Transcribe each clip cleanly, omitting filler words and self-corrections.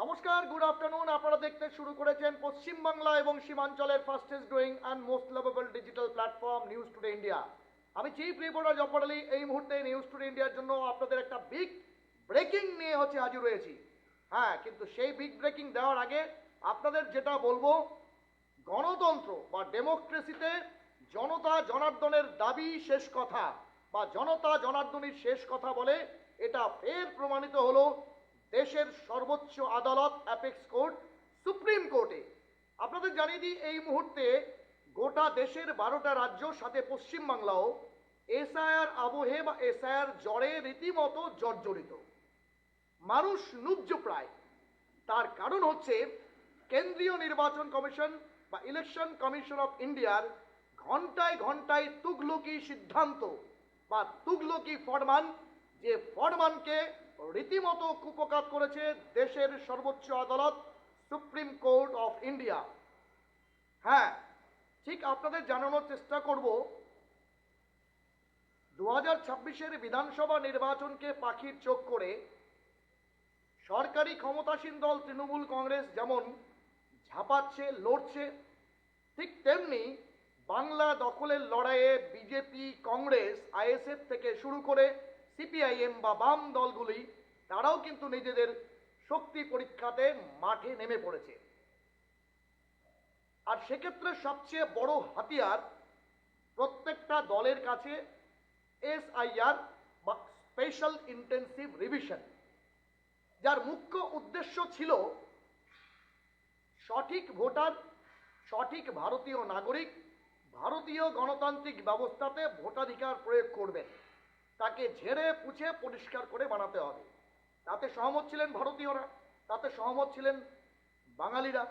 নমস্কার, good afternoon. আপনারা দেখতে শুরু করেছেন পশ্চিমবাংলা এবং সীমাঞ্চলের fastest growing and most lovable digital platform news today India. আমি চিফ রিপোর্টার জব্বার আলী। এই মুহূর্তে নিউজ টুডে ইন্ডিয়ার জন্য আপনাদের একটা বিগ ব্রেকিং নিয়ে হাজির হয়েছি। হ্যাঁ, কিন্তু সেই বিগ ব্রেকিং দেওয়ার আগে আপনাদের যেটা বলবো, গণতন্ত্র বা ডেমোক্রেসিতে জনতা জনার্দনের দাবি শেষ কথা বা জনতা জনার্দনীর শেষ কথা বলে, এটা ফের প্রমাণিত হলো দেশের সর্বোচ্চ আদালত অ্যাপেক্স কোর্ট সুপ্রিম কোর্টে। আপনাদের জানিয়ে দিই, এই মুহূর্তে গোটা দেশের 12টা রাজ্য সাথে পশ্চিমবাংলাও এসআইআর আবহে বা এসআইআর জ্বরে রীতিমতো জর্জরিত। মানুষ নুব্জ প্রায়। তার কারণ হচ্ছে কেন্দ্রীয় নির্বাচন কমিশন বা ইলেকশন কমিশন অফ ইন্ডিয়ার ঘন্টায় ঘন্টায় তুগলকি সিদ্ধান্ত বা তুগলকি ফরমান, যে ফরমানকে রীতিমতো কুপকাত করেছে দেশের সর্বোচ্চ আদালত সুপ্রিম কোর্ট অফ ইন্ডিয়া। হ্যাঁ, ঠিক আপনাদের জানানোর চেষ্টা করব, 2026-এর বিধানসভা নির্বাচনকে পাখির চোখ করে সরকারি ক্ষমতাসীন দল তৃণমূল কংগ্রেস যেমন ঝাঁপাচ্ছে, লড়ছে, ঠিক তেমনি বাংলা দখলের লড়াইয়ে বিজেপি, কংগ্রেস, আইএসএফ থেকে শুরু করে সিপিআইএম বা বাম দলগুলি, তারাও কিন্তু নিজেদের শক্তি পরীক্ষাতে মাঠে নেমে পড়েছে। আর সেক্ষেত্রে সবচেয়ে বড় হাতিয়ার প্রত্যেকটা দলের কাছে এসআইআর বা স্পেশাল ইন্টেন্সিভ রিভিশন, যার মুখ্য উদ্দেশ্য ছিল সঠিক ভোটার, সঠিক ভারতীয় নাগরিক ভারতীয় গণতান্ত্রিক ব্যবস্থাতে ভোটাধিকার প্রয়োগ করবেন, তাকে ঝেড়ে পুছে পরিষ্কার করে বানাতে হবে। তাতে সহমত ছিলেন ভারতীয়রা, তাতে সহমত ছিলেন বাঙালিরা।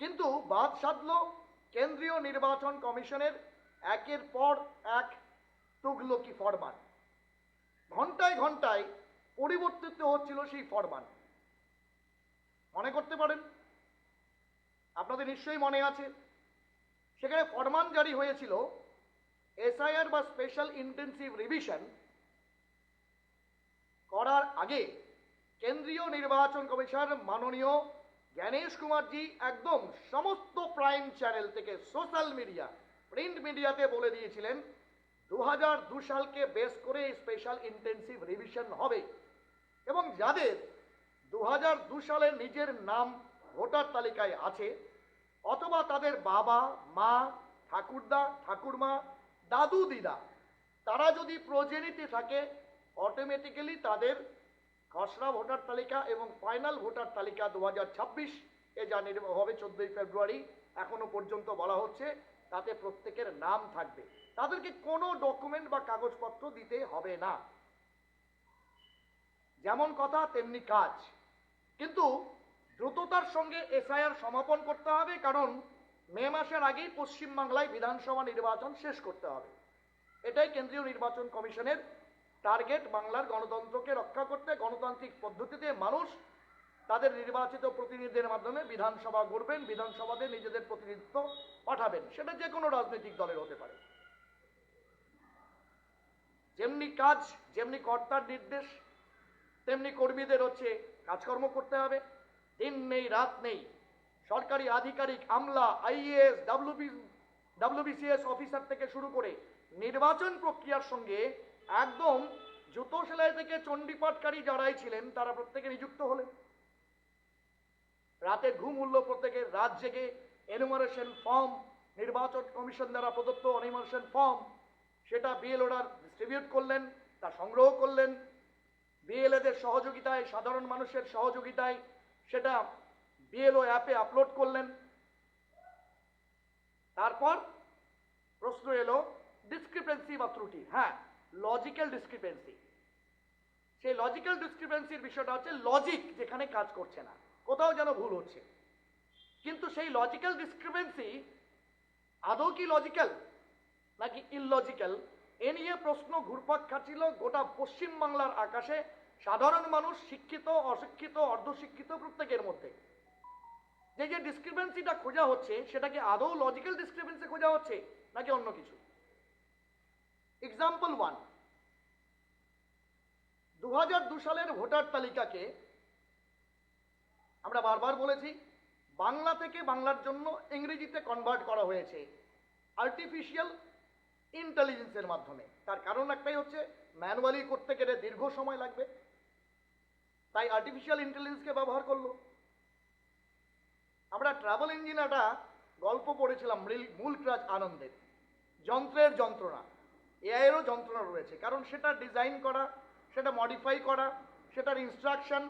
কিন্তু বাদ সাধল কেন্দ্রীয় নির্বাচন কমিশনের একের পর এক তুগলকি ফরমান। ঘন্টায় ঘন্টায় পরিবর্তিত হচ্ছিল সেই ফরমান। মনে করতে পারেন, আপনাদের নিশ্চয়ই মনে আছে, সেখানে ফরমান জারি হয়েছিল এসআইআর বা স্পেশাল ইন্টেন্সিভ রিভিশন করার আগে কেন্দ্রীয় নির্বাচন কমিশন মাননীয় জ্ঞানেশ কুমারজি একদম সমস্ত প্রাইম চ্যানেল থেকে সোশ্যাল মিডিয়া, প্রিন্ট মিডিয়াতে বলে দিয়েছিলেন 2002 সালকে বেস করে স্পেশাল ইন্টেন্সিভ রিভিশন হবে এবং যাদের 2002 সালে নিজের নাম ভোটার তালিকায় আছে অথবা তাদের বাবা, মা, ঠাকুরদা, ঠাকুরমা, দাদু, দিদা, তারা যদি প্রজেনিতে থাকে, অটোমেটিক্যালি তাদের খসড়া ভোটার তালিকা এবং ফাইনাল ভোটার তালিকা 2026 এ যা হবে 14ই ফেব্রুয়ারি, এখনো পর্যন্ত বলা হচ্ছে, তাতে প্রত্যেকের নাম থাকবে। তাদেরকে কোনো ডকুমেন্ট বা কাগজপত্র দিতে হবে না। যেমন কথা তেমনি কাজ। কিন্তু দ্রুততার সঙ্গে এসআইআর সমাপন করতে হবে, কারণ মে মাসের আগেই পশ্চিমবাংলায় বিধানসভা নির্বাচন শেষ করতে হবে। এটাই কেন্দ্রীয় নির্বাচন কমিশনের টার্গেট, বাংলার গণতন্ত্রকে রক্ষা করতে, গণতান্ত্রিক পদ্ধতিতে মানুষ তাদের নির্বাচিত প্রতিনিধিদের মাধ্যমে বিধানসভা গড়বেন, বিধানসভাতে নিজেদের প্রতিনিধিত্ব পাঠাবেন। সেটা যে কোনো রাজনৈতিক দলের হতে পারে। যেমনি কাজ, যেমনি কর্তার নির্দেশ, তেমনি কর্মীদের কাজকর্ম করতে হবে। দিন নেই রাত নেই সরকারি আধিকারিক, আমলা, আইএএস, ডাব্লিউবিসিএস অফিসার থেকে শুরু করে নির্বাচন প্রক্রিয়ার সঙ্গে একদম জুতো সেলাই থেকে চণ্ডীপাঠকারী যারাই ছিলেন তারা প্রত্যেকে নিযুক্ত হলেন। রাতে ঘুম উঠল প্রত্যেকের, রাত জেগে এনুমারেশন ফর্ম, নির্বাচন কমিশন দ্বারা প্রদত্ত এনুমারেশন ফর্ম, সেটা বিএলওরা ডিস্ট্রিবিউট করলেন, তা সংগ্রহ করলেন। বিএলএদের সহযোগিতায়, সাধারণ মানুষের সহযোগিতায় সেটা বিএলও অ্যাপে আপলোড করলেন। তারপর প্রশ্ন এলো ডিসক্রিপেন্সি বা ত্রুটি। হ্যাঁ, লজিক্যাল ডিসক্রিপেন্সি। সেই লজিক্যাল ডিসক্রিপেন্সির বিষয়টা হচ্ছে লজিক যেখানে কাজ করছে না, কোথাও যেন ভুল হচ্ছে। কিন্তু সেই লজিক্যাল ডিসক্রিপেন্সি আদৌ কি লজিক্যাল নাকি ইললজিক্যাল, এ নিয়ে প্রশ্ন ঘুরপাক খাচ্ছিল গোটা পশ্চিমবাংলার আকাশে, সাধারণ মানুষ, শিক্ষিত, অশিক্ষিত, অর্ধশিক্ষিত প্রত্যেকের মধ্যে। যে ডিসক্রিপেন্সিটা খোঁজা হচ্ছে সেটা কি আদৌ লজিক্যাল ডিসক্রিপেন্সি খোঁজা হচ্ছে নাকি অন্য কিছু? এক্সাম্পল 1, 2002 সালের ভোটার তালিকাকে আমরা বারবার বলেছি, বাংলা থেকে বাংলার জন্য ইংরেজিতে কনভার্ট করা হয়েছে আর্টিফিশিয়াল ইন্টেলিজেন্সের মাধ্যমে। তার কারণ একটাই হচ্ছে, ম্যানুয়ালি করতে গেলে দীর্ঘ সময় লাগবে, তাই আর্টিফিশিয়াল ইন্টেলিজেন্সকে ব্যবহার করলো। আমরা ট্রাভেল ইঞ্জিন একটা গল্প পড়েছিলাম মুলকরাজ আনন্দের, যন্ত্রের যন্ত্রণা। এআইয়েরও যন্ত্রণা রয়েছে, কারণ সেটা ডিজাইন করা, সেটা মডিফাই করা, সেটার ইনস্ট্রাকশন,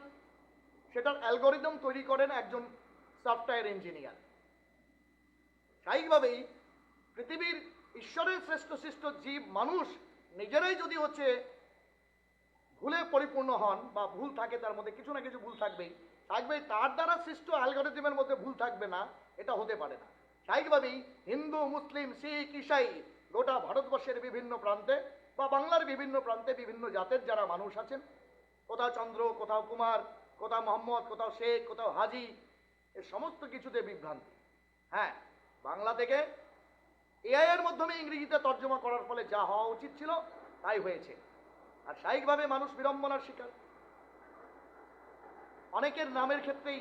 সেটার অ্যালগোরিদম তৈরি করেন একজন সফটওয়্যার ইঞ্জিনিয়ার। স্বাভাবিকভাবেই পৃথিবীর ঈশ্বরের শ্রেষ্ঠ সৃষ্ট জীব মানুষ নিজেরাই যদি হচ্ছে ভুলে পরিপূর্ণ হন বা ভুল থাকে, তার মধ্যে কিছু না কিছু ভুল থাকবেই, তার দ্বারা সৃষ্ট অ্যালগোরিদমের মধ্যে ভুল থাকবে না, এটা হতে পারে না। স্বাভাবিকভাবেই হিন্দু, মুসলিম, শিখ, ইসাই গোটা ভারতবর্ষের বিভিন্ন প্রান্তে বা বাংলার বিভিন্ন প্রান্তে বিভিন্ন জাতের যারা মানুষ আছেন, কোথাও চন্দ্র, কোথাও কুমার, কোথাও মোহাম্মদ, কোথাও শেখ, কোথাও হাজি, এর সমস্ত কিছুতে বিভ্রান্তি। হ্যাঁ, বাংলা থেকে এআই এর মাধ্যমে ইংরেজিতে তর্জমা করার ফলে যা হওয়া উচিত ছিল তাই হয়েছে, আর স্বাভাবিকভাবে মানুষ বিড়ম্বনার শিকার। অনেকের নামের ক্ষেত্রেই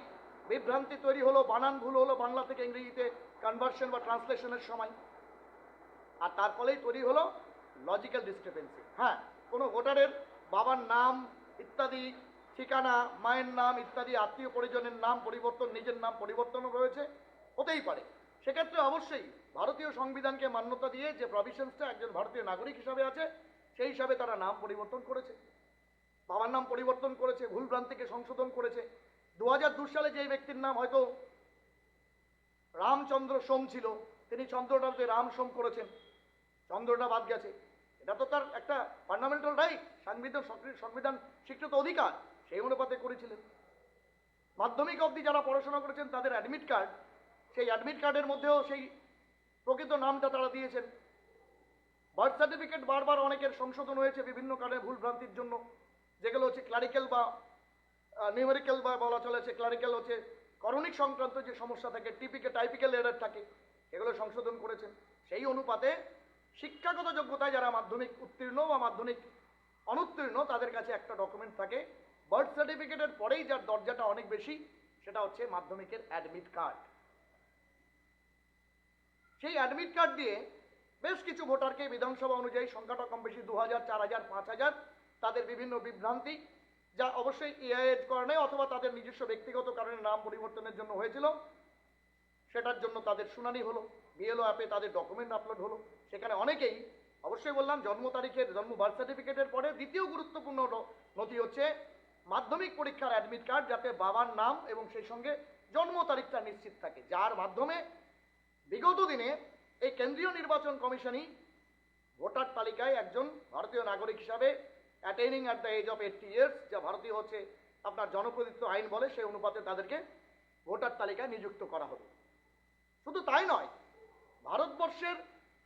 বিভ্রান্তি তৈরি হলো, বানান ভুল হলো বাংলা থেকে ইংরেজিতে কনভার্সন বা ট্রান্সলেশনের সময়, আর তার ফলেই তৈরি হলো লজিক্যাল ডিসক্রিপেন্সি। হ্যাঁ, কোনো ভোটারের বাবার নাম ইত্যাদি, ঠিকানা, মায়ের নাম ইত্যাদি, আত্মীয় পরিজনের নাম পরিবর্তন, নিজের নাম পরিবর্তনও রয়েছে, হতেই পারে। সেক্ষেত্রে অবশ্যই ভারতীয় সংবিধানকে মান্যতা দিয়ে যে প্রভিশনসটা একজন ভারতীয় নাগরিক হিসাবে আছে, সেই হিসাবে তারা নাম পরিবর্তন করেছে, বাবার নাম পরিবর্তন করেছে, ভুল ভ্রান্তিকে সংশোধন করেছে। 2002 সালে যে ব্যক্তির নাম হয়তো রামচন্দ্র সোম ছিল, তিনি চন্দ্রটাতে রাম সোম করেছেন, চন্দ্রটা বাদ গেছে। এটা তো তার একটা ফান্ডামেন্টাল রাইট, সংবিধান স্বীকৃত অধিকার, সেই অনুপাতে করেছিলেন। মাধ্যমিক অবধি যারা পড়াশোনা করেছেন তাদের অ্যাডমিট কার্ড, সেই অ্যাডমিট কার্ডের মধ্যেও সেই প্রকৃত নামটা তারা দিয়েছেন। বার্থ সার্টিফিকেট বারবার অনেকের সংশোধন হয়েছে বিভিন্ন কারণে, ভুল ভ্রান্তির জন্য, যেগুলো হচ্ছে ক্লারিক্যাল বা নিউমেরিক্যাল বা বলা চলেছে ক্লারিক্যাল হচ্ছে করণিক সংক্রান্ত যে সমস্যা থাকে, টাইপিক্যাল এরর থাকে, এগুলো সংশোধন করেছেন। সেই অনুপাতে শিক্ষাগত যোগ্যতায় যারা মাধ্যমিক উত্তীর্ণ বা মাধ্যমিক অনুত্তীর্ণ, তাদের কাছে একটা ডকুমেন্ট থাকে বার্থ সার্টিফিকেটের পরেই, যার দরজাটা অনেক বেশি, সেটা হচ্ছে মাধ্যমিকের অ্যাডমিট কার্ড। সেই অ্যাডমিট কার্ড দিয়ে বেশ কিছু ভোটারকে বিধানসভা অনুযায়ী সংখ্যাটা কম বেশি 2000, 4000, 5000, তাদের বিভিন্ন বিভ্রান্তি, যা অবশ্যই এআই এর কারণে অথবা তাদের নিজস্ব ব্যক্তিগত কারণে নাম পরিবর্তনের জন্য হয়েছিল, সেটার জন্য তাদের শুনানি হলো, বিএলও অ্যাপে তাদের ডকুমেন্ট আপলোড হলো। সেখানে অনেকেই, অবশ্যই বললাম, জন্ম তারিখের বার্থ সার্টিফিকেটের পরে দ্বিতীয় গুরুত্বপূর্ণ নথি হচ্ছে মাধ্যমিক পরীক্ষার অ্যাডমিট কার্ড, যাতে বাবার নাম এবং সেই সঙ্গে জন্ম তারিখটা নিশ্চিত থাকে, যার মাধ্যমে বিগত দিনে এই কেন্দ্রীয় নির্বাচন কমিশনই ভোটার তালিকায় একজন ভারতীয় নাগরিক হিসাবে attaining at the age of 80 years, যা ভারতীয় হচ্ছে আপনার জনপ্রতিনিধিত্ব আইন বলে, সেই অনুপাতে তাদেরকে ভোটার তালিকায় নিযুক্ত করা হবে। শুধু তাই নয়, ভারতবর্ষের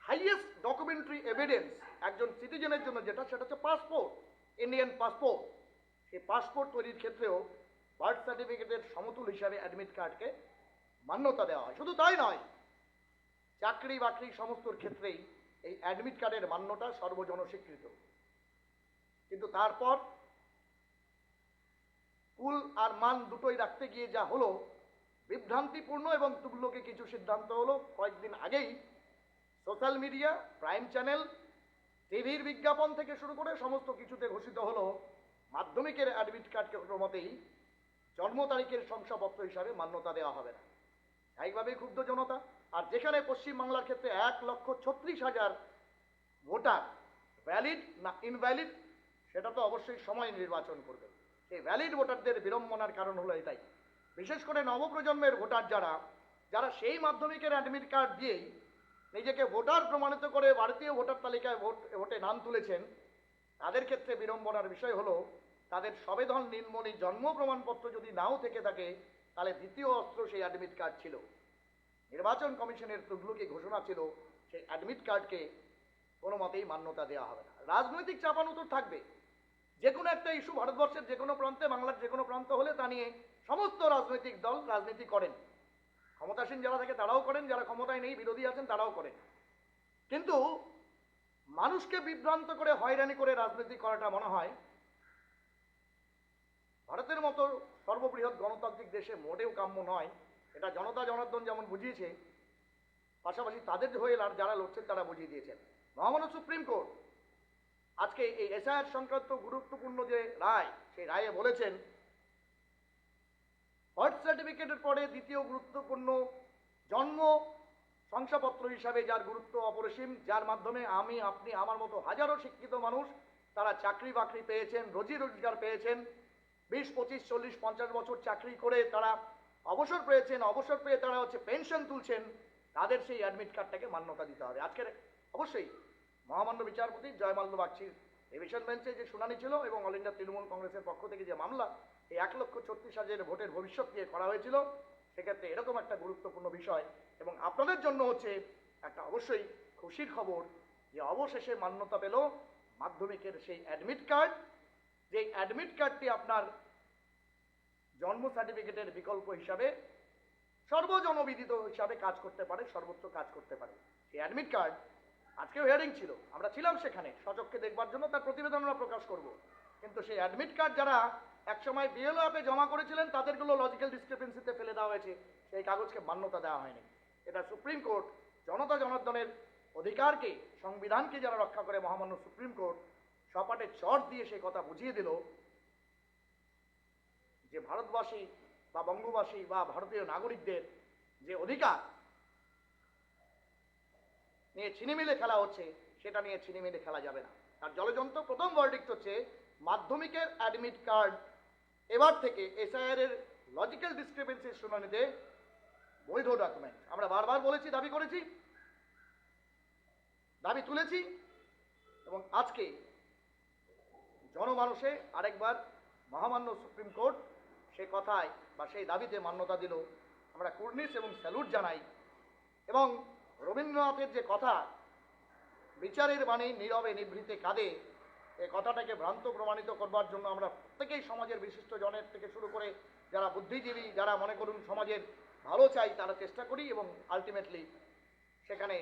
হাইয়েস্ট ডকুমেন্টারি এভিডেন্স একজন সিটিজেনের জন্য যেটা, সেটা হচ্ছে পাসপোর্ট, ইন্ডিয়ান পাসপোর্ট। সেই পাসপোর্ট তৈরির ক্ষেত্রেও বার্থ সার্টিফিকেটের সমতুল হিসাবে অ্যাডমিট কার্ডকে মান্যতা দেওয়া হয়। শুধু তাই নয়, চাকরি বাকরি সমস্তর ক্ষেত্রেই এই অ্যাডমিট কার্ডের মান্যতা সর্বজন স্বীকৃত। কিন্তু তারপর কুল আর মান দুটোই রাখতে গিয়ে যা হলো, বিভ্রান্তিপূর্ণ এবং তুল্যকে কিছু সিদ্ধান্ত হলো। কয়েকদিন আগেই সোশ্যাল মিডিয়া, প্রাইম চ্যানেল, টিভির বিজ্ঞাপন থেকে শুরু করে সমস্ত কিছুতে ঘোষিত হলো মাধ্যমিকের অ্যাডমিট কার্ডকে কোনো মতেই জন্ম তারিখের শংসাপত্র হিসাবে মান্যতা দেওয়া হবে না। স্বাভাবিকভাবেই ক্ষুব্ধ জনতা। আর যেখানে পশ্চিমবাংলার ক্ষেত্রে 1,36,000 ভোটার ভ্যালিড না ইনভ্যালিড, সেটা তো অবশ্যই সময় নির্বাচন করবে। সেই ভ্যালিড ভোটারদের বিড়ম্বনার কারণ হলো এটাই। বিশেষ করে নবপ্রজন্মের ভোটার যারা সেই মাধ্যমিকের অ্যাডমিট কার্ড দিয়েই নিজেকে ভোটার প্রমাণিত করে ভারতীয় ভোটার তালিকায় ভোটে নাম তুলেছেন, তাদের ক্ষেত্রে বিড়ম্বনার বিষয় হলো তাদের সবেধন নীলমণি জন্ম প্রমাণপত্র যদি নাও থেকে থাকে, তাহলে দ্বিতীয় অস্ত্র সেই অ্যাডমিট কার্ড ছিল। নির্বাচন কমিশনের তুগলকি ঘোষণা ছিল সেই অ্যাডমিট কার্ডকে কোনো মতেই মান্যতা দেওয়া হবে না। রাজনৈতিক চাপানুতর থাকবে, যে কোনো একটা ইস্যু ভারতবর্ষের যে কোনো প্রান্তে, বাংলার যে কোনো প্রান্ত হলে তা নিয়ে সমস্ত রাজনৈতিক দল রাজনীতি করেন। ক্ষমতাসীন যারা থাকে তারাও করেন, যারা ক্ষমতায় নেই বিরোধী আছেন তারাও করেন। কিন্তু মানুষকে বিভ্রান্ত করে হয়রানি করে রাজনীতি করাটা মনে হয় ভারতের মতো সর্ববৃহৎ গণতান্ত্রিক দেশে মোটেও কাম্য নয়। এটা জনতা জনার্দন যেমন বুঝিয়েছে, পাশাপাশি তাদের হয়ে যারা লড়ছেন তারা বুঝিয়ে দিয়েছেন। মহামান্য সুপ্রিম কোর্ট আজকে এই এসআইআর সংক্রান্ত গুরুত্বপূর্ণ যে রায়, সেই রায়ে বলেছেন বার্থ সার্টিফিকেটের পরে দ্বিতীয় গুরুত্বপূর্ণ জন্ম শংসাপত্র হিসাবে যার গুরুত্ব অপরিসীম, যার মাধ্যমে আমি, আপনি, আমার মতো হাজারো শিক্ষিত মানুষ তারা চাকরি বাকরি পেয়েছেন, রোজি রোজগার পেয়েছেন, 20, 25, 40, 50 বছর চাকরি করে তারা অবসর পেয়েছেন, অবসর পেয়ে তারা পেনশন তুলছেন, তাদের সেই অ্যাডমিট কার্ডটাকে মান্যতা দিতে হবে। আজকের অবশ্যই মহামান্য বিচারপতি জয়মাল্য বাগচির ডিভিশন বেঞ্চে যে শুনানি ছিল এবং অল ইন্ডিয়া তৃণমূল কংগ্রেসের পক্ষ থেকে যে মামলা এই 1,36,000 ভোটের ভবিষ্যৎ নিয়ে করা হয়েছিল, সেক্ষেত্রে এরকম একটা গুরুত্বপূর্ণ বিষয় এবং আপনাদের জন্য একটা অবশ্যই খুশির খবর যে অবশেষে মান্যতা পেল মাধ্যমিকের সেই অ্যাডমিট কার্ড, যে অ্যাডমিট কার্ডটি আপনার জন্ম সার্টিফিকেটের বিকল্প হিসাবে সর্বজনবিদিত হিসাবে কাজ করতে পারে, সর্বোচ্চ কাজ করতে পারে। সেই অ্যাডমিট কার্ড আজকেও হিয়ারিং ছিল, আমরা ছিলাম সেখানে সচক্ষে দেখবার জন্য, তার প্রতিবেদন আমরা প্রকাশ করব। কিন্তু সেই অ্যাডমিট কার্ড যারা একসময় বিএলও অ্যাপে জমা করেছিলেন তাদেরগুলো লজিক্যাল ডিসক্রিপেন্সিতে ফেলে দেওয়া হয়েছে, সেই কাগজকে মান্যতা দেওয়া হয়নি। এটা সুপ্রিম কোর্ট জনতা জনার্দনের অধিকারকে, সংবিধানকে যারা রক্ষা করে, মহামান্য সুপ্রিম কোর্ট সপাটে চট দিয়ে সেই কথা বুঝিয়ে দিল যে ভারতবাসী বা বঙ্গবাসী বা ভারতীয় নাগরিকদের যে অধিকার নিয়ে ছিনিমিলে খেলা হচ্ছে, সেটা নিয়ে ছিনিমিলে খেলা যাবে না। আর জলযন্ত্র প্রথম ভার্ডিক্ট হচ্ছে মাধ্যমিকের অ্যাডমিট কার্ড এবার থেকে এসআইআর এর লজিক্যাল ডিসক্রিপেন্সির শুনানিতে বৈধ ডকুমেন্ট। আমরা বারবার বলেছি, দাবি করেছি, দাবি তুলেছি এবং আজকে জনমানসে আরেকবার মহামান্য সুপ্রিম কোর্ট সে কথায় বা সেই দাবিতে মান্যতা দিল। আমরা কুর্নিশ এবং স্যালুট জানাই এবং রবীন্দ্রনাথের যে কথা, বিচারের বাণী নীরবে নিভৃতে কাঁদে, এই কথাটাকে ভ্রান্ত প্রমাণিত করবার জন্য আমরা প্রত্যেকেই সমাজের বিশিষ্ট জনের থেকে শুরু করে যারা বুদ্ধিজীবী, যারা মনে করুন সমাজের ভালো চাই, তারা চেষ্টা করি এবং আলটিমেটলি সেখানে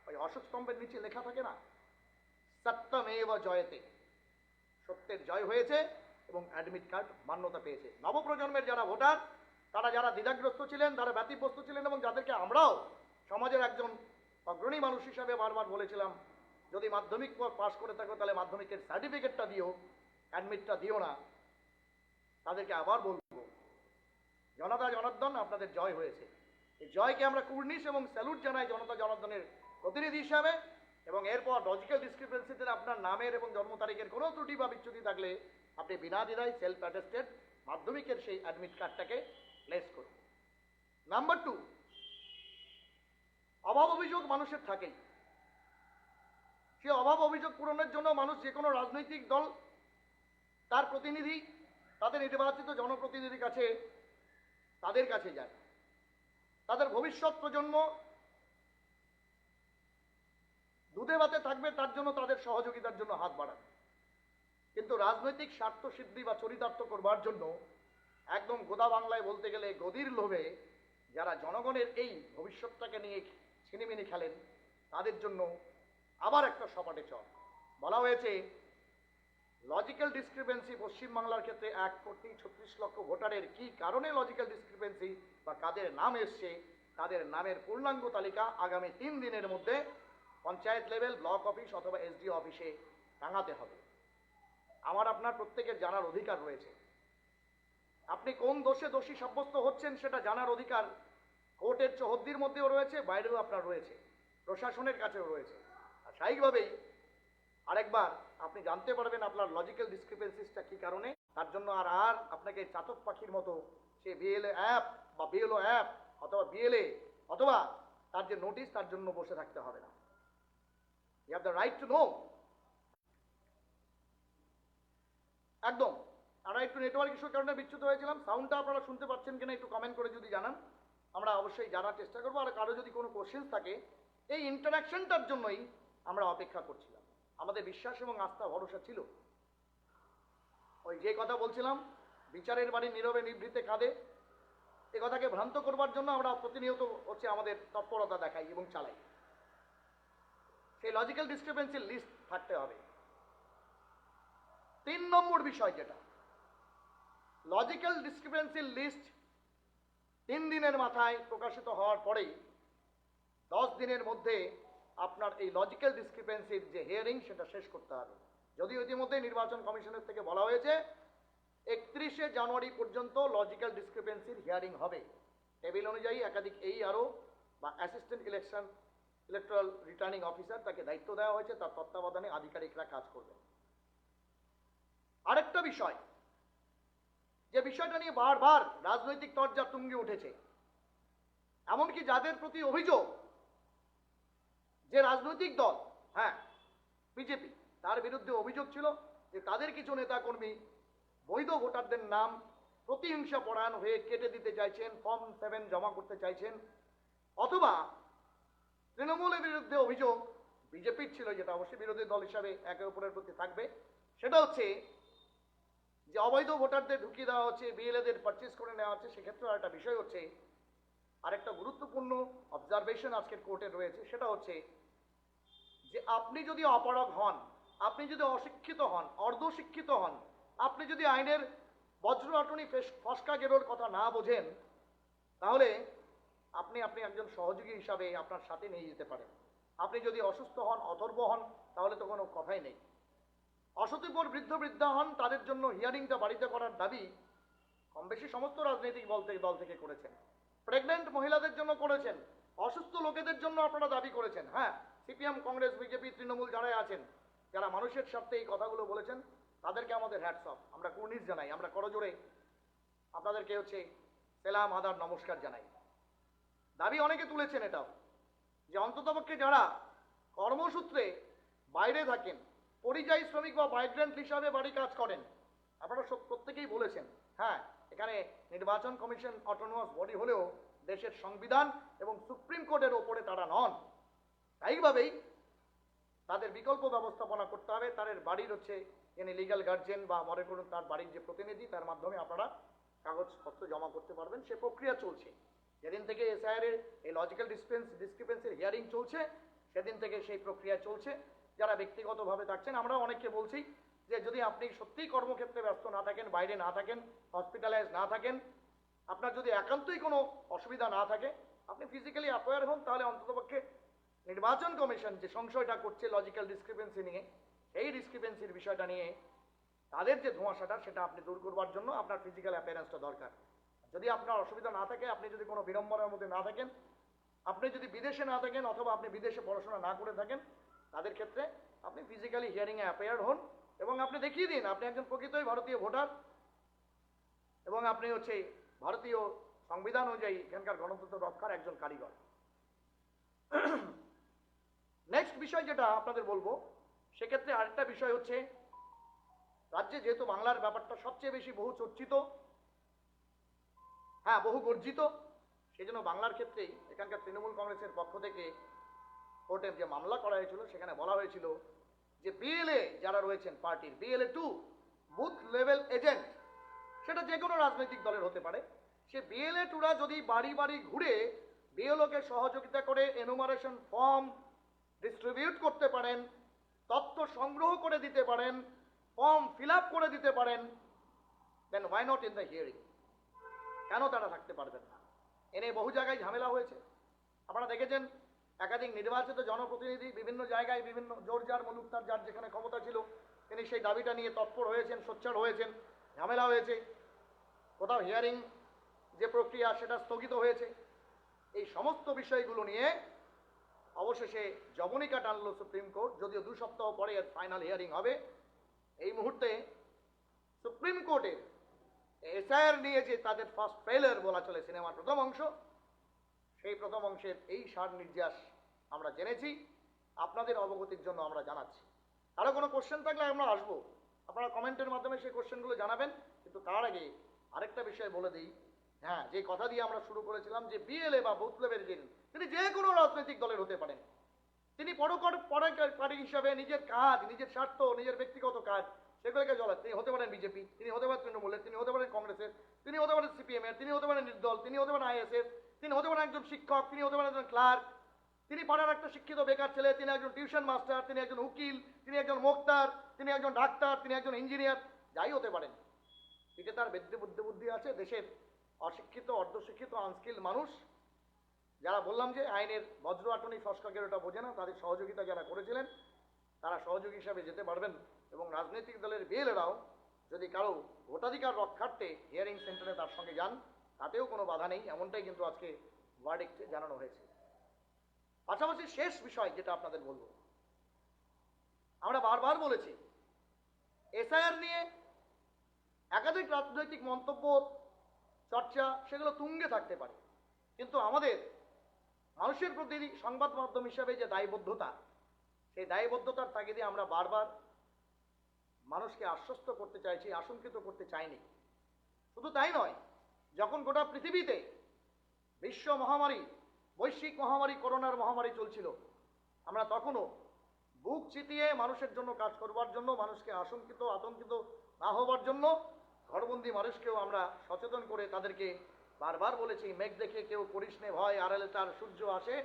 ওই অশোক স্তম্ভের নিচে লেখা থাকে না, সত্যমেব জয়তে, সত্যের জয় হয়েছে এবং অ্যাডমিট কার্ড মান্যতা পেয়েছে। নবপ্রজন্মের যারা ভোটার, তারা যারা দ্বিধাগ্রস্ত ছিলেন, যারা ব্যতিব্যস্ত ছিলেন এবং যাদেরকে আমরাও সমাজের একজন অগ্রণী মানুষ হিসাবে বারবার বলেছিলাম, যদি মাধ্যমিক পাস করে থাকো তাহলে মাধ্যমিকের সার্টিফিকেটটা দিও, অ্যাডমিটটা দিও না, তাদেরকে আবার বলবো জনতা জনার্দন আপনাদের জয় হয়েছে। এই জয়কে আমরা কুর্নিশ এবং স্যালুট জানাই জনতা জনার্দনের প্রতিনিধি হিসাবে। এবং এরপর লজিক্যাল ডিসক্রিপেন্সিতে আপনার নামের এবং জন্ম তারিখের কোনো ত্রুটি বা বিচ্যুতি থাকলে আপনি বিনা দ্বিধায় সেলফ অ্যাটেস্টেড মাধ্যমিকের সেই অ্যাডমিট কার্ডটাকে প্লেস করুন। নাম্বার 2, অভাব অভিযোগ মানুষের থাকেই। সে অভাব অভিযোগ পূরণের জন্য মানুষ যে কোনো রাজনৈতিক দল তার প্রতিনিধি, তাদের নির্বাচিত জনপ্রতিনিধির কাছে, তাদের কাছে যায়। তাদের ভবিষ্যৎ প্রজন্ম দুধে ভাতে থাকবে তার জন্য তাদের সহযোগিতার জন্য হাত বাড়ান। কিন্তু রাজনৈতিক স্বার্থ সিদ্ধি বা চরিতার্থ করবার জন্য একদম গোদা বাংলায় বলতে গেলে গদির লোভে যারা জনগণের এই ভবিষ্যৎটাকে নিয়ে ছিনিমিনি খেলেন, তাদের জন্য আবার একটা সপাটে চল। বলা হয়েছে লজিক্যাল ডিসক্রিপেন্সি পশ্চিমবাংলার ক্ষেত্রে 1,36,00,000 ভোটারের কি কারণে লজিক্যাল ডিসক্রিপেন্সি বা কাদের নাম এসছে, তাদের নামের পূর্ণাঙ্গ তালিকা আগামী 3 দিনের মধ্যে পঞ্চায়েত লেভেল, ব্লক অফিস অথবা এসডিও অফিসে টাঙাতে হবে। আমার আপনার প্রত্যেকের জানার অধিকার রয়েছে। আপনি কোন দোষে দোষী সাব্যস্ত হচ্ছেন সেটা জানার অধিকার কোর্টের চৌহদ্দির মধ্যেও রয়েছে, বাইরেও আপনার রয়েছে, প্রশাসনের কাছেও রয়েছে। আর স্বাভাবিকভাবেই আরেকবার আপনি জানতে পারবেন আপনার লজিক্যাল ডিসক্রিপেন্সিসটা কী কারণে। তার জন্য আর আপনাকে চাতক পাখির মতো সে বিএলএ অ্যাপ বা বিএলও অ্যাপ অথবা বিএলএ অথবা তার যে নোটিশ, তার জন্য বসে থাকতে হবে না। You have the right to know. একদম। আমরা একটু নেটওয়ার্ক ইস্যুর কারণে বিচ্যুত হয়েছিলাম। সাউন্ডটা আপনারা শুনতে পাচ্ছেন কিনা একটু কমেন্ট করে যদি জানান, আমরা অবশ্যই জানার চেষ্টা করবো। আর কারো যদি কোনো কোশ্চেন্স থাকে, এই ইন্টারাকশনটার জন্যই আমরা অপেক্ষা করছিলাম। আমাদের বিশ্বাস এবং আস্থা ভরসা ছিল, ওই যে কথা বলছিলাম, বিচারের বাড়ি নীরবে নিভৃতে কাঁদে, এ কথাকে ভ্রান্ত করবার জন্য আমরা প্রতিনিয়ত আমাদের তৎপরতা দেখাই এবং চালাই। সেই লজিক্যাল ডিসক্রিপেন্সির লিস্ট থাকতে হবে। 3 নম্বর বিষয় যেটা, লজিক্যাল ডিসক্রিপেন্সির লিস্ট 3 দিনের মাথায় প্রকাশিত হওয়ার পরেই 10 দিনের মধ্যে আপনার এই লজিক্যাল ডিসক্রিপেন্সির যে হিয়ারিং সেটা শেষ করতে হবে। যদিও ইতিমধ্যে নির্বাচন কমিশনের থেকে বলা হয়েছে 31শে জানুয়ারি পর্যন্ত লজিক্যাল ডিসক্রিপেন্সির হিয়ারিং হবে। টেবিল অনুযায়ী একাধিক ARO বা অ্যাসিস্ট্যান্ট ইলেকট্রাল রিটার্নিং অফিসার তাকে দায়িত্ব দেওয়া হয়েছে, তার তত্ত্বাবধানে আধিকারিকরা কাজ করবেন। আরেকটা বিষয়, যে বিষয়টা নিয়ে বারবার রাজনৈতিক তরজা তুঙ্গে উঠেছে, এমনকি যাদের প্রতি অভিযোগ যে রাজনৈতিক দল, হ্যাঁ বিজেপি, তার বিরুদ্ধে অভিযোগ ছিল যে তাদের কিছু নেতাকর্মী বৈধ ভোটারদের নাম প্রতিহিংসা পরায়ণ হয়ে কেটে দিতে চাইছেন, ফর্ম 7 জমা করতে চাইছেন, অথবা তৃণমূলের বিরুদ্ধে অভিযোগ বিজেপির ছিল, যেটা অবশ্যই বিরোধী দল হিসাবে একে অপরের প্রতি থাকবে, সেটা হচ্ছে যে অবৈধ ভোটারদের ঢুকিয়ে দেওয়া হচ্ছে, বিএলএদের পারচেস করে নেওয়া হচ্ছে। সেক্ষেত্রে আরেকটা বিষয় হচ্ছে, আরেকটা গুরুত্বপূর্ণ অবজারভেশন আজকের কোর্টে রয়েছে, সেটা হচ্ছে যে আপনি যদি অপারগ হন, আপনি যদি অশিক্ষিত হন, অর্ধশিক্ষিত হন, আপনি যদি আইনের বজ্রআটনি ফসকা গেরোর কথা না বোঝেন, তাহলে আপনি একজন সহযোগী হিসাবে আপনার সাথে নিয়ে যেতে পারেন। আপনি যদি অসুস্থ হন, অথর্ব হন, তাহলে তো কোনো কথাই নেই। অসতিপর বৃদ্ধ বৃদ্ধা হন, তাদের জন্য হিয়ারিংটা বাড়িতে করার দাবি কম বেশি সমস্ত রাজনৈতিক দল থেকে করেছেন। প্রেগন্যান্ট মহিলাদের জন্য করেছেন, অসুস্থ লোকেদের জন্য আপনারা দাবি করেছেন। হ্যাঁ, সিপিএম, কংগ্রেস, বিজেপি, তৃণমূল যারাই আছেন, যারা মানুষের স্বার্থে এই কথাগুলো বলেছেন, তাদেরকে আমাদের হ্যাটস অফ, আমরা কুর্নিশ জানাই, আমরা করজোড়ে আপনাদেরকে সেলাম, আদাব, নমস্কার জানাই। দাবি অনেকে তুলেছেন এটাও, যে অন্ততপক্ষে যারা কর্মসূত্রে বাইরে থাকেন, পরিযায়ী শ্রমিক বা মাইগ্রেন্ট হিসাবে বাড়ি কাজ করেন, আপনারা প্রত্যেকেই বলেছেন, হ্যাঁ এখানে নির্বাচন কমিশন অটোনোমাস বডি হলেও দেশের সংবিধান এবং সুপ্রিম কোর্টের ওপরে তারা নন। তাইভাবেই তাদের বিকল্প ব্যবস্থাপনা করতে হবে। তাদের বাড়ির যিনি লিগ্যাল গার্জেন বা মনে করুন তার বাড়ির যে প্রতিনিধি, তার মাধ্যমে আপনারা কাগজপত্র জমা করতে পারবেন। সে প্রক্রিয়া চলছে। যেদিন থেকে SIR এর এই লজিক্যাল ডিসক্রিপেন্সির হিয়ারিং চলছে, সেদিন থেকে সেই প্রক্রিয়া চলছে। যারা ব্যক্তিগতভাবে থাকছেন, আমরা অনেককে বলছি যে যদি আপনি সত্যিই কর্মক্ষেত্রে ব্যস্ত না থাকেন, বাইরে না থাকেন, হসপিটালাইজ না থাকেন, আপনার যদি একান্তই কোনো অসুবিধা না থাকে, আপনি ফিজিক্যালি অ্যাপয়ার হন, তাহলে অন্ততপক্ষে নির্বাচন কমিশন যে সংশয়টা করছে লজিক্যাল ডিসক্রিপেন্সি নিয়ে, এই ডিসক্রিপেন্সির বিষয়টা নিয়ে তাদের যে ধোঁয়াশাটা, সেটা আপনি দূর করবার জন্য আপনার ফিজিক্যাল অ্যাপিয়ারেন্সটা দরকার। যদি আপনার অসুবিধা না থাকে, আপনি যদি কোনো বিড়ম্বনার মধ্যে না থাকেন, আপনি যদি বিদেশে না থাকেন, অথবা আপনি বিদেশে পড়াশোনা না করে থাকেন, তাদের ক্ষেত্রে আপনি ফিজিক্যালি হিয়ারিংয়ে অ্যাপিয়ার হন এবং আপনি দেখিয়ে দিন আপনি একজন প্রকৃতই ভারতীয় ভোটার এবং আপনি ভারতীয় সংবিধান অনুযায়ী এখানকার গণতন্ত্র রক্ষার একজন কারিগর। নেক্সট বিষয় যেটা আপনাদের বলবো, সেক্ষেত্রে আরেকটা বিষয় হচ্ছে, রাজ্যে যেহেতু বাংলার ব্যাপারটা সবচেয়ে বেশি বহু চর্চিত, হ্যাঁ বহু গর্জিত, সেই জন্য বাংলার ক্ষেত্রেই এখানকার তৃণমূল কংগ্রেসের পক্ষ থেকে কোর্টের যে মামলা করা হয়েছিল, সেখানে বলা হয়েছিল যে BLA যারা রয়েছেন পার্টির, BLA 2 বুথ লেভেল এজেন্ট, সেটা যে কোনো রাজনৈতিক দলের হতে পারে, সে BLA 2রা যদি বাড়ি বাড়ি ঘুরে BLOকে সহযোগিতা করে এনুমারেশন ফর্ম ডিস্ট্রিবিউট করতে পারেন, তথ্য সংগ্রহ করে দিতে পারেন, ফর্ম ফিল আপ করে দিতে পারেন, then why not in the hearing? কেন তারা থাকতে পারবেন না? এনে বহু জায়গায় ঝামেলা হয়েছে। আপনারা দেখেছেন একাধিক নির্বাচিত জনপ্রতিনিধি বিভিন্ন জায়গায় বিভিন্ন জোরজার মুলুকতার যার যেখানে ক্ষমতা ছিল, তিনি সেই দাবিটা নিয়ে তৎপর হয়েছেন, সোচ্চার হয়েছেন, ঝামেলা হয়েছে, কোথাও হিয়ারিং যে প্রক্রিয়া সেটা স্থগিত হয়েছে। এই সমস্ত বিষয়গুলো নিয়ে অবশেষে জবনিকা টানল সুপ্রিম কোর্ট, যদিও 2 সপ্তাহ পরে এর ফাইনাল হিয়ারিং হবে। এই মুহূর্তে সুপ্রিম কোর্টের SIR নিয়ে যে তাদের ফার্স্ট ফেলার বলা চলে সিনেমার প্রথম অংশ, সেই প্রথম অংশের এই সার নির্যাস আমরা জেনেছি, আপনাদের অবগতির জন্য আমরা জানাচ্ছি। আরও কোনো কোশ্চেন থাকলে আমরা আসবো, আপনারা কমেন্টের মাধ্যমে সেই কোশ্চেনগুলো জানাবেন। কিন্তু তার আগে আরেকটা বিষয় বলে দিই, হ্যাঁ যে কথা দিয়ে আমরা শুরু করেছিলাম যে BLA বা বুথ লেভেল এজেন্ট, তিনি যে কোনো রাজনৈতিক দলের হতে পারেন। তিনি পরোপকারী হিসাবে নিজের কাজ, নিজের স্বার্থ, নিজের ব্যক্তিগত কাজ সেগুলোকে চলান। তিনি হতে পারেন বিজেপি, তিনি হতে পারেন তৃণমূলের, তিনি হতে পারেন কংগ্রেসের, তিনি হতে পারেন CPM এর, তিনি হতে পারেন নির্দল, তিনি হতে পারেন ISF, তিনি হতে পারেন একজন শিক্ষক, তিনি হতে পারেন একজন ক্লার্ক, তিনি পাড়ার একটা শিক্ষিত বেকার ছেলে, তিনি একজন টিউশন মাস্টার, তিনি একজন উকিল, তিনি একজন মোক্তার, তিনি একজন ডাক্তার, তিনি একজন ইঞ্জিনিয়ার, যাই হতে পারেন। পিঠে তার বুদ্ধি আছে। দেশের অশিক্ষিত, অর্ধশিক্ষিত, আনস্কিল মানুষ যারা বললাম যে আইনের বজ্র আটনি ফসকাকের ওটা বোঝে না, তাদের সহযোগিতা যারা করেছিলেন তারা সহযোগী হিসাবে যেতে পারবেন। এবং রাজনৈতিক দলের বিএলএরাও যদি কারো ভোটাধিকার রক্ষার্থে হিয়ারিং সেন্টারে তার সঙ্গে যান, তাতেও কোনো বাধা নেই, এমনটাই কিন্তু আজকে ভার্ডিক্টে জানানো হয়েছে। পাশাপাশি শেষ বিষয় যেটা আপনাদের বলবো, আমরা বারবার বলেছি এসআইআর নিয়ে একাধিক রাজনৈতিক মন্তব্য, চর্চা, সেগুলো তুঙ্গে থাকতে পারে, কিন্তু আমাদের মানুষের প্রতি সংবাদ মাধ্যম হিসাবে যে দায়বদ্ধতা, সেই দায়বদ্ধতার তাগিদে আমরা বারবার মানুষকে আশ্বস্ত করতে চাইছি, আশঙ্কিত করতে চাইনি। শুধু তাই নয়, যখন গোটা পৃথিবীতে বিশ্ব মহামারী, বৈশ্বিক মহামারী, করোনার মহামারী চলছিল, আমরা তখনও বুক চিতিয়ে মানুষের জন্য কাজ করবার জন্য, মানুষকে আতঙ্কিত না হবার জন্য, ঘরবন্দি মানুষকেও আমরা সচেতন করে তাদেরকে বারবার বলেছি, মেঘ দেখে কেউ করিস নে ভয়, আড়ালে তার সূর্য আসে,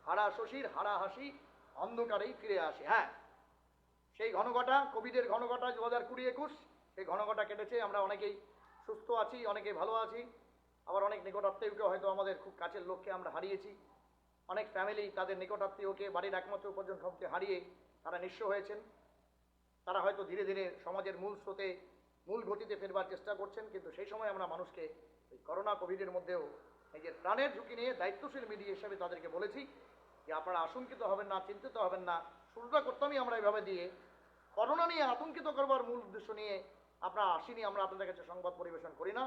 হারা শশীর হারা হাসি অন্ধকারেই ফিরে আসে। হ্যাঁ, সেই ঘনঘটা, কোভিডের ঘনঘটা 2020-21, সেই ঘনঘটা কেটেছে। আমরা অনেকেই সুস্থ আছি, অনেকেই ভালো আছি, আবার অনেক নিকটাত্মীয়কে হয়তো আমাদের খুব কাছের লোককে আমরা হারিয়েছি। অনেক ফ্যামিলি তাদের নিকটাত্মীয়কে, বাড়ির একমাত্র উপার্জনক্ষমকে হারিয়ে তারা নিঃস্ব হয়েছেন। তারা হয়তো ধীরে ধীরে সমাজের মূল স্রোতে, মূল গতিতে ফেরবার চেষ্টা করছেন। কিন্তু সেই সময় আমরা মানুষকে এই করোনা কোভিডের মধ্যেও নিজের প্রাণের ঝুঁকি নিয়ে দায়িত্বশীল মিডিয়া হিসেবে তাদেরকে বলেছি যে আপনারা আশঙ্কিত হবেন না, চিন্তিত হবেন না। শুরুটা করতামই আমরা এভাবে দিয়ে, করোনা নিয়ে আতঙ্কিত করবার মূল উদ্দেশ্য নিয়ে আপনারা আসিনি, আমরা আপনাদের কাছে সংবাদ পরিবেশন করি না।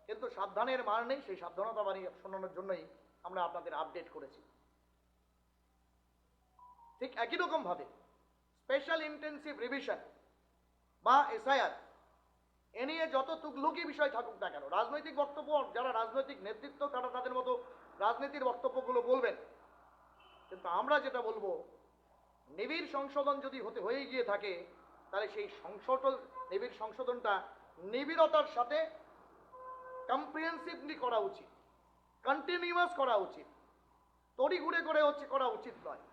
কিন্তু সাবধানের মার নেই, সেই সাবধানতা বাণী শোনানোর জন্যই আমরা আপনাদের আপডেট করেছি। ঠিক একই রকম ভাবে স্পেশাল ইন্টেন্সিভ রিভিশন বা এসআইআর, এ নিয়ে যত তুগলুকি বিষয় থাকুক না কেন, রাজনৈতিক বক্তব্য, যারা রাজনৈতিক নেতৃত্ব তারা তাদের মতো রাজনীতির বক্তব্যগুলো বলবেন, কিন্তু আমরা যেটা বলবো, নিবিড় সংশোধন যদি হয়ে গিয়ে থাকে, তাহলে সেই নিবিড় সংশোধনটা নিবিড়তার সাথে কম্প্রিহেন্সিভলি করা উচিত, কন্টিনিউয়াস করা উচিত, তড়িঘুড়ে করে করা উচিত নয়।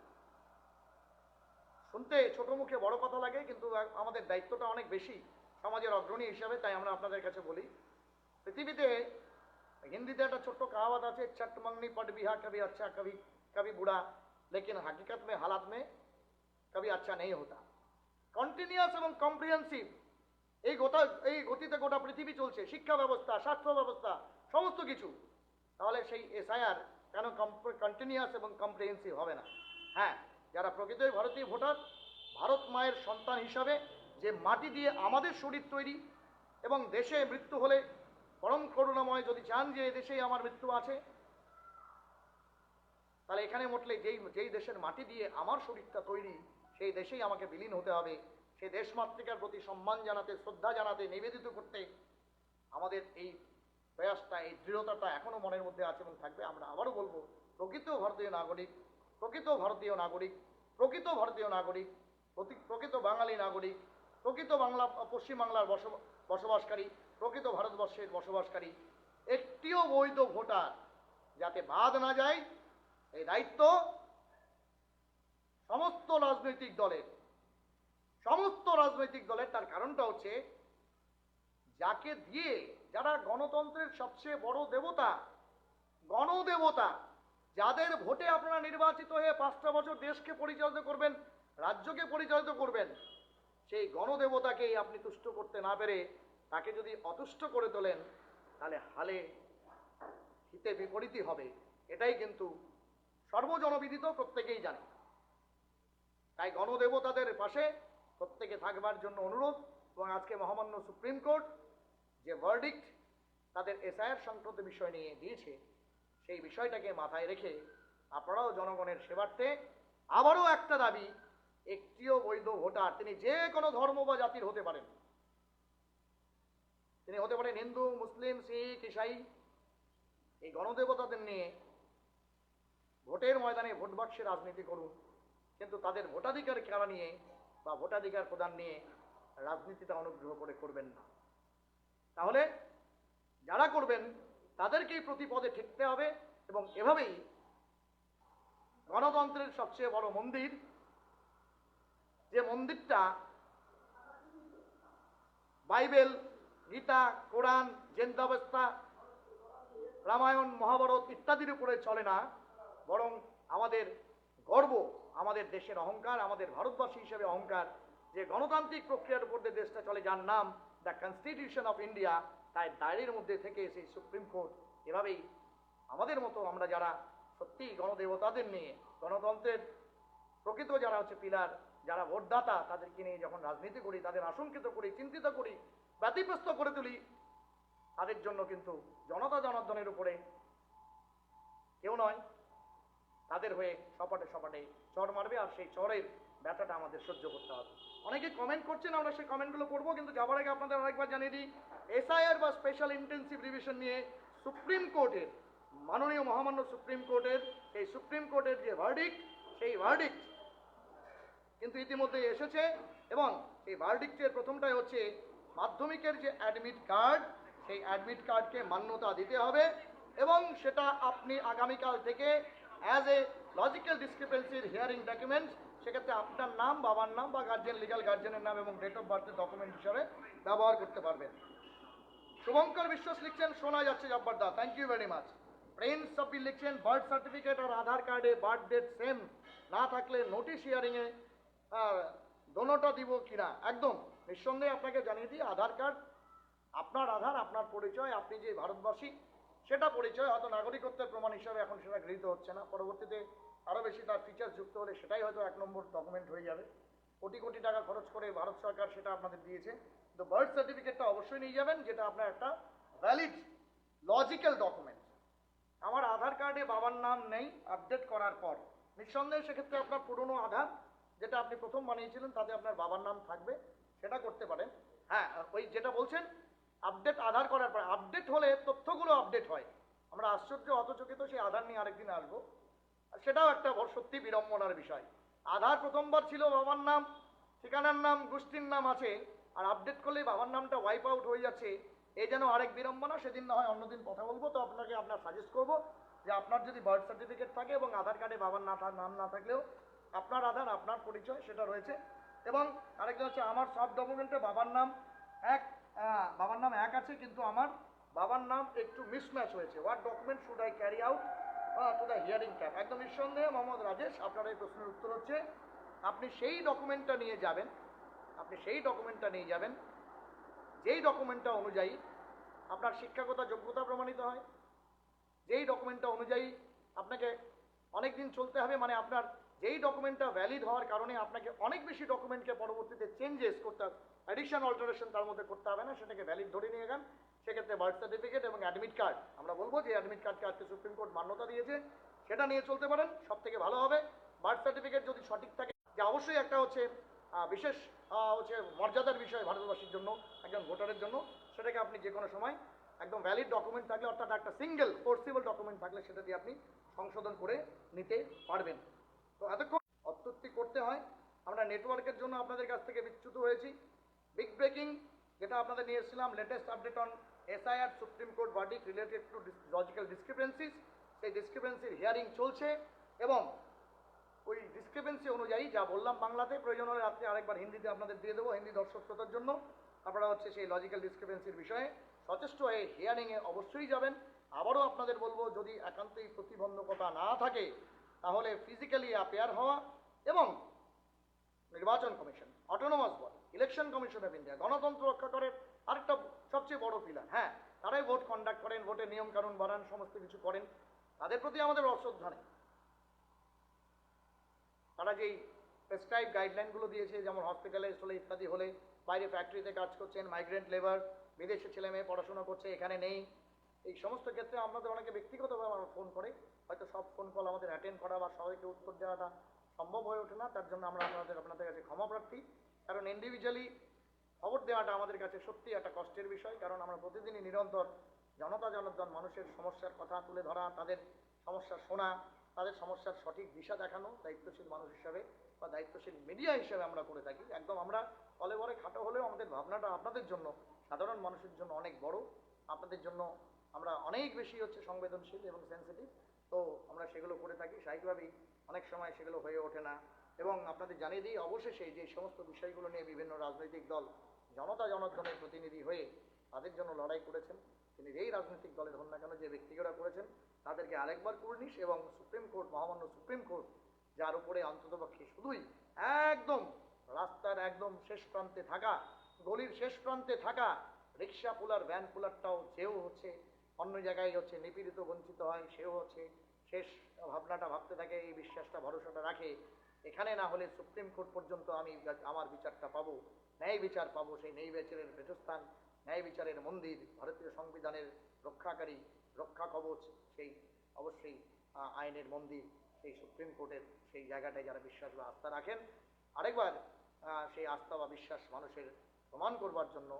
শুনতে ছোট মুখে বড় কথা লাগে, কিন্তু আমাদের দায়িত্বটা অনেক বেশি সমাজের অগ্রণী হিসাবে। তাই আমরা আপনাদের কাছে বলি, পৃথিবীতে হিন্দিতে একটা ছোট্ট কাহাওয়াত আছে, চট मंगनी पट बिहा कभी अच्छा कभी बुरा, लेकिन हकीकत में हालात में कभी अच्छा नहीं होता। কন্টিনিউয়াস এবং কম্প্রিহেন্সিভ এই গতিতে গোটা পৃথিবী চলছে, শিক্ষা ব্যবস্থা, স্বাস্থ্য ব্যবস্থা, সমস্ত কিছু। তাহলে সেই এসআইআর কেন কন্টিনিউয়াস এবং কম্প্রিহেন্সিভ হবে না? হ্যাঁ, যারা প্রকৃতই ভারতীয় ভোটার, ভারত মায়ের সন্তান হিসাবে, যে মাটি দিয়ে আমাদের শরীর তৈরি, এবং দেশে মৃত্যু হলে পরম করুণাময় যদি চান যে দেশেই আমার মৃত্যু আছে, তাহলে এখানে মোটলে যেই দেশের মাটি দিয়ে আমার শরীরটা তৈরি, সেই দেশেই আমাকে বিলীন হতে হবে। সেই দেশমাতৃকার প্রতি সম্মান জানাতে, শ্রদ্ধা জানাতে, নিবেদিত করতে আমাদের এই প্রয়াসটা, এই দৃঢ়তাটা এখনো মনের মধ্যে আছে এবং থাকবে। আমরা আবারও বলবো, প্রকৃত ভারতীয় নাগরিক, প্রকৃত ভারতীয় নাগরিক, প্রকৃত ভারতীয় নাগরিক, প্রকৃত বাঙালি নাগরিক, প্রকৃত পশ্চিমবাংলার বসবাসকারী, প্রকৃত ভারতবর্ষের বসবাসকারী একটিও বৈধ ভোটার যাতে বাদ না যায়, এই দায়িত্ব সমস্ত রাজনৈতিক দলের। তার কারণটা হচ্ছে, যাকে দিয়ে, যারা গণতন্ত্রের সবচেয়ে বড় দেবতা, গণদেবতা, যাদের ভোটে আপনারা নির্বাচিত হয়ে 5টা বছর দেশকে পরিচালিত করবেন, রাজ্যকে পরিচালিত করবেন, সেই গণদেবতাকেই আপনি তুষ্ট করতে না পেরে তাকে যদি অতুষ্ট করে তোলেন, তাহলে হিতে বিপরীতই হবে। এটাই কিন্তু সর্বজনবিদিত, প্রত্যেকেই জানে। তাই গণদেবতাদের পাশে প্রত্যেকে থাকবার জন্য অনুরোধ। এবং আজকে মহামান্য সুপ্রিম কোর্ট যে ভার্ডিক্ট তাদের এসআইআর সংক্রান্ত বিষয় নিয়ে দিয়েছে, সেই বিষয়টাকে মাথায় রেখে আপনারাও জনগণের সেবার্থে আবারও একটা দাবি, একটিও বৈধ ভোটার, তিনি যে কোনো ধর্ম বা জাতির হতে পারেন, তিনি হতে পারেন হিন্দু, মুসলিম, শিখ, ইসাই, এই গণদেবতাদের নিয়ে ভোটের ময়দানে ভোট বাক্সে রাজনীতি করুন, কিন্তু তাদের ভোটাধিকার কেড়া নিয়ে বা ভোটাধিকার প্রদান নিয়ে রাজনীতিটা অনুগ্রহ করে করবেন না। তাহলে যারা করবেন তাদেরকেই প্রতিপদে ঠেকতে হবে। এবং এভাবেই গণতন্ত্রের সবচেয়ে বড় মন্দির, যে মন্দিরটা বাইবেল, গীতা, কোরআন, জেন্দাবস্তা, রামায়ণ, মহাভারত ইত্যাদির উপরে চলে না, বরং আমাদের গর্ব, আমাদের দেশের অহংকার, আমাদের ভারতবাসী হিসেবে অহংকার যে গণতান্ত্রিক প্রক্রিয়ার উপর দিয়ে দেশটা চলে, যার নাম দ্য কনস্টিটিউশন অফ ইন্ডিয়া, তাই দায়ের মধ্যে থেকে সেই সুপ্রিম কোর্ট এভাবেই আমাদের মতো আমরা যারা সত্যি গণদেবতাদের নিয়ে গণতন্ত্রের প্রকৃত যারা হচ্ছে পিলার, যারা ভোটদাতা, তাদেরকে নিয়ে যখন রাজনীতি করি, তাদের আশঙ্কিত করি, চিন্তিত করি, ব্যতিব্যস্ত করে তুলি, তাদের জন্য কিন্তু জনতা জনার্দনের উপরে কেউ নয় তাদের হয়ে সপাটে সপাটে চড় মারবে, আর সেই চড়ের ব্যথাটা আমাদের সহ্য করতে হবে। অনেকে কমেন্ট করছেন, আমরা সেই কমেন্টগুলো পড়বো, কিন্তু যাবার আগে আপনাদের আরেকবার জানিয়ে দিই, এসআইআর বা স্পেশাল ইন্টেন্সিভ রিভিশন নিয়ে সুপ্রিম কোর্টের, মাননীয় মহামান্য সুপ্রিম কোর্টের, সেই সুপ্রিম কোর্টের যে ভার্ডিক্ট, সেই ভার্ডিক্ট কিন্তু ইতিমধ্যে এসেছে, এবং এই ভার্ডিক্টের প্রথমটাই হচ্ছে মাধ্যমিকের যে অ্যাডমিট কার্ড, সেই অ্যাডমিট কার্ডকে মান্যতা দিতে হবে, এবং সেটা আপনি আগামীকাল থেকে অ্যাজ এ লজিক্যাল ডিসক্রিপেন্সির হিয়ারিং ডকুমেন্টস, সেক্ষেত্রে আপনার নাম, বাবার নাম বা গার্জেন, লিগাল গার্জেনের নাম এবং ডেট অফ বার্থের ডকুমেন্ট হিসাবে ব্যবহার করতে পারবেন। শুভঙ্কর বিশ্বাস লিখছেন, শোনা যাচ্ছে জব্বরদা, thank you very much. Prince Sabbir লিখছেন, বার্থ সার্টিফিকেট আর আধার কার্ডে বার্থ ডেট সেম না থাকলে নোটিশ হিয়ারিংয়ে দোনোটা দিব কিনা। একদম নিঃসন্দেহে আপনাকে জানিয়ে দিই, আধার কার্ড আপনার আধার, আপনার পরিচয়, আপনি যে ভারতবাসী সেটা পরিচয়, হয়তো নাগরিকত্বের প্রমাণ হিসাবে এখন সেটা গৃহীত হচ্ছে না, পরবর্তীতে আরও বেশি তার ফিচার্স যুক্ত হলে সেটাই হয়তো 1 নম্বর ডকুমেন্ট হয়ে যাবে। কোটি কোটি টাকা খরচ করে ভারত সরকার সেটা আপনাদের দিয়েছে, তো বার্থ সার্টিফিকেটটা অবশ্যই নিয়ে যাবেন, যেটা আপনার একটা ভ্যালিড লজিক্যাল ডকুমেন্ট। আমার আধার কার্ডে বাবার নাম নেই, আপডেট করার পর নিঃসন্দেহে সেক্ষেত্রে আপনার পুরনো আধার যেটা আপনি প্রথম বানিয়েছিলেন তাতে আপনার বাবার নাম থাকবে, সেটা করতে পারেন। হ্যাঁ, ওই যেটা বলছেন আপডেট আধার করার পর, আপডেট হলে তথ্যগুলো আপডেট হয়, আমরা আশ্চর্য হতচকিত, সেই আধার নিয়ে আরেকদিন আসবো, সেটাও একটা সত্যি বিড়ম্বনার বিষয়। আধার প্রথমবার ছিল বাবার নাম, ঠিকানার নাম, গোষ্ঠীর নাম আছে, আর আপডেট করলে বাবার নামটা ওয়াইপ আউট হয়ে যাচ্ছে, এই যেন আরেক বিড়ম্বনা। সেদিন না হয় অন্যদিন কথা বলবো, তো আপনাকে আপনার সাজেস্ট করবো যে আপনার যদি বার্থ সার্টিফিকেট থাকে এবং আধার কার্ডে বাবার নাম না থাকলেও আপনার আধার, আপনার পরিচয় সেটা রয়েছে। এবং আরেকটা হচ্ছে, আমার সব ডকুমেন্টে বাবার নাম এক, বাবার নাম এক আছে, কিন্তু আমার বাবার নাম একটু মিসম্যাচ হয়েছে, what document should I carry out to the hearing camp. একদম নিঃসন্দেহে মোহাম্মদ রাজেশ, আপনার এই প্রশ্নের উত্তর হচ্ছে আপনি সেই ডকুমেন্টটা নিয়ে যাবেন, যেই ডকুমেন্টটা অনুযায়ী আপনার শিক্ষাগত যোগ্যতা প্রমাণিত হয়, যেই ডকুমেন্টটা অনুযায়ী আপনাকে অনেক দিন চলতে হবে, মানে আপনার যেই ডকুমেন্টটা ভ্যালিড হওয়ার কারণে আপনাকে অনেক বেশি ডকুমেন্টকে পরবর্তীতে চেঞ্জেস করতে হবে, অ্যাডিশন অল্টারেশন তার মধ্যে করতে হবে না, সেটাকে ভ্যালিড ধরে নিয়ে যান। সেক্ষেত্রে বার্থ সার্টিফিকেট এবং অ্যাডমিট কার্ড, আমরা বলবো যে অ্যাডমিট কার্ডকে আজকে সুপ্রিম কোর্ট মান্যতা দিয়েছে, সেটা নিয়ে চলতে পারেন, সব থেকে ভালো হবে। বার্থ সার্টিফিকেট যদি সঠিক থাকে, যে অবশ্যই একটা হচ্ছে বিশেষ হচ্ছে মর্যাদার বিষয় ভারতবাসীর জন্য, একজন ভোটারের জন্য, সেটাকে আপনি যে কোনো সময় একদম ভ্যালিড ডকুমেন্ট থাকলে, অর্থাৎ একটা সিঙ্গেল ফোর্সিবল ডকুমেন্ট থাকলে সেটা দিয়ে আপনি সংশোধন করে নিতে পারবেন। তো এতক্ষণ অত্যুক্তি করতে হয়, আমরা নেটওয়ার্কের জন্য আপনাদের কাছ থেকে বিচ্যুত হয়েছি। বিগ ব্রেকিং যেটা আপনাদের নিয়ে এসেছিলাম, latest update on SIR supreme court verdict related to logical discrepancies, সেই ডিসক্রিপেন্সির হিয়ারিং চলছে, এবং ওই ডিসক্রিপেন্সি অনুযায়ী যা বললাম বাংলাতে, প্রয়োজন হলে রাত্রে আরেকবার হিন্দিতে আপনাদের দিয়ে দেবো, হিন্দি দর্শক শ্রোতার জন্য। আপনারা হচ্ছে সেই লজিক্যাল ডিসক্রিপেন্সির বিষয়ে সচেষ্ট হয়ে হিয়ারিংয়ে অবশ্যই যাবেন। আবারও আপনাদের বলবো, যদি একান্তই প্রতিবন্ধকতা না থাকে তাহলে ফিজিক্যালি অ্যাপেয়ার হওয়া, এবং নির্বাচন commission, autonomous body, election commission of India, গণতন্ত্র রক্ষা করে আরেকটা সবচেয়ে বড় পিলার। হ্যাঁ, তারাই ভোট কন্ডাক্ট করেন, ভোটের নিয়ম কানুন বানান, সমস্ত কিছু করেন, তাদের প্রতি আমাদের অশ্রদ্ধা নেই। তারা যেই প্রেসক্রাইব গাইডলাইনগুলো দিয়েছে, যেমন হসপিটালে হলে ইত্যাদি হলে, বাইরে ফ্যাক্টরিতে কাজ করছেন, মাইগ্রেন্ট লেবার, বিদেশে ছেলে মেয়ে পড়াশোনা করছে, এখানে নেই, এই সমস্ত ক্ষেত্রে আমাদের অনেকে ব্যক্তিগতভাবে আমার ফোন করে, হয়তো সব ফোন কল আমাদের অ্যাটেন্ড করা বা সবাইকে উত্তর দেওয়াটা সম্ভব হয়ে ওঠে না, তার জন্য আমরা আপনাদের কাছে ক্ষমা প্রার্থী। কারণ ইন্ডিভিজুয়ালি খবর দেওয়াটা আমাদের কাছে সত্যি একটা কষ্টের বিষয়, কারণ আমরা প্রতিদিনই নিরন্তর জনতা জনার্দন মানুষের সমস্যার কথা তুলে ধরা, তাদের সমস্যা শোনা, তাদের সমস্যার সঠিক দিশা দেখানো দায়িত্বশীল মানুষ হিসাবে বা দায়িত্বশীল মিডিয়া হিসেবে আমরা করে থাকি। একদম আমরা তলে বলে খাটো হলেও আমাদের ভাবনাটা আপনাদের জন্য, সাধারণ মানুষের জন্য অনেক বড়, আপনাদের জন্য আমরা অনেক বেশি হচ্ছে সংবেদনশীল এবং সেন্সিটিভ, তো আমরা সেগুলো করে থাকি। স্বাভাবিকভাবেই অনেক সময় সেগুলো হয়ে ওঠে না, এবং আপনাদের জানিয়ে দিই অবশেষে যে সমস্ত বিষয়গুলো নিয়ে বিভিন্ন রাজনৈতিক দল জনতা জনার্দনের প্রতিনিধি হয়ে তাদের জন্য লড়াই করেছেন, তিনি যেই রাজনৈতিক দলের হন না কেন, যে ব্যক্তিগরা করেছেন, তাদেরকে আরেকবার কুর্নিশ, এবং সুপ্রিম কোর্ট, মহামান্য সুপ্রিম কোর্ট, যার উপরে অন্ততপক্ষে শুধুই একদম রাস্তার একদম শেষ প্রান্তে থাকা, গলির শেষ প্রান্তে থাকা রিক্সা পুলার, ভ্যান পুলারটাও, যেও হচ্ছে অন্য জায়গায় হচ্ছে নিপীড়িত বঞ্চিত হয়, সেও হচ্ছে শেষ ভাবনাটা ভাবতে থাকে, এই বিশ্বাসটা ভরসাটা রাখে, এখানে না হলে সুপ্রিম কোর্ট পর্যন্ত আমি আমার বিচারটা পাবো, ন্যায় বিচার পাবো। সেই ন্যায় বিচারের পীঠস্থান, ন্যায় বিচারের মন্দির, ভারতীয় সংবিধানের রক্ষাকারী, রক্ষা কবচ, সেই অবশ্যই আইনের মন্দির, সেই সুপ্রিম কোর্টের সেই জায়গাটায় যারা বিশ্বাস বা আস্থা রাখেন, আরেকবার সেই আস্থা বা বিশ্বাস মানুষের প্রমাণ করবার জন্য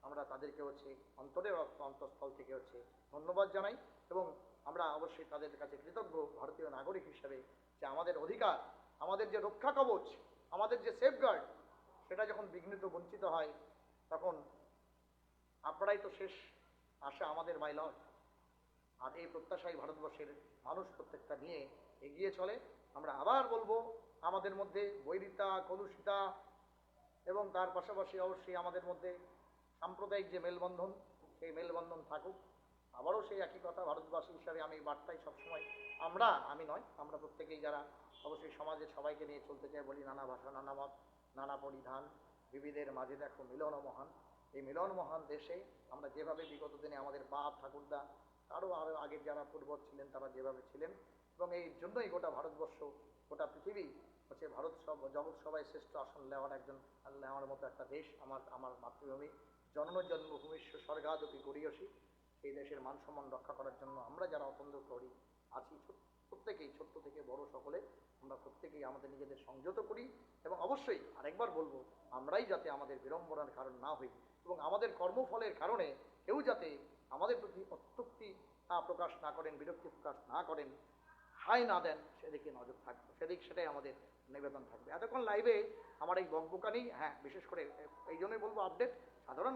আমরা তাদেরকে হচ্ছে অন্তরের অন্তঃস্থল থেকে হচ্ছে ধন্যবাদ জানাই, এবং আমরা অবশ্যই তাদের কাছে কৃতজ্ঞ ভারতীয় নাগরিক হিসাবে, যে আমাদের অধিকার, আমাদের যে রক্ষা কবচ, আমাদের যে সেফগার্ড, সেটা যখন বিঘ্নিত বঞ্চিত হয়, তখন আপনারাই তো শেষ আশা আমাদের, মাই লর্ড। আর এই প্রত্যাশাই ভারতবর্ষের মানুষ প্রত্যেকটা নিয়ে এগিয়ে চলে। আমরা আবার বলবো, আমাদের মধ্যে বৈরিতা, কলুষিতা, এবং তার পাশাপাশি অবশ্যই আমাদের মধ্যে সাম্প্রদায়িক যে মেলবন্ধন, সেই মেলবন্ধন থাকুক। আবারও সেই একই কথা, ভারতবাসী হিসাবে আমি বার্তাই সবসময়, আমি নয়, আমরা প্রত্যেকেই যারা অবশ্যই সমাজের সবাইকে নিয়ে চলতে চাই, বলি নানা ভাষা, নানা মত, নানা পরিধান, বিবিধের মাঝে দেখো মিলন মহান। এই মিলন মহান দেশে আমরা যেভাবে বিগত দিনে আমাদের বাপ ঠাকুরদা, আরও আগের যারা পূর্বজ ছিলেন, তারা যেভাবে ছিলেন, এবং এই জন্যই গোটা ভারতবর্ষ, গোটা পৃথিবী হচ্ছে ভারত জগৎ সবাই শ্রেষ্ঠ আসন নেওয়ার মতো একটা দেশ আমার আমার মাতৃভূমি। জন্মভূমিষ্য স্বর্গাদপি গরীয়সী। এই দেশের মান সম্মান রক্ষা করার জন্য আমরা যারা অতন্ত্র প্রহরী আছি, প্রত্যেকেই, ছোট্ট থেকে বড় সকলে, আমরা প্রত্যেকেই আমাদের নিজেদের সংযত করি, এবং অবশ্যই আরেকবার বলবো, আমরাই যাতে আমাদের বিড়ম্বনার কারণ না হই, এবং আমাদের কর্মফলের কারণে কেউ যাতে আমাদের প্রতি অত্যুক্তি প্রকাশ না করেন, বিরক্তি প্রকাশ না করেন, হাই না দেন, সেদিকে নজর থাকবে, সেটাই আমাদের নিবেদন থাকবে। এতক্ষণ লাইভে আমার এই বকবকানি, হ্যাঁ, বিশেষ করে এই জন্যই বলবো আপডেট, সাধারণ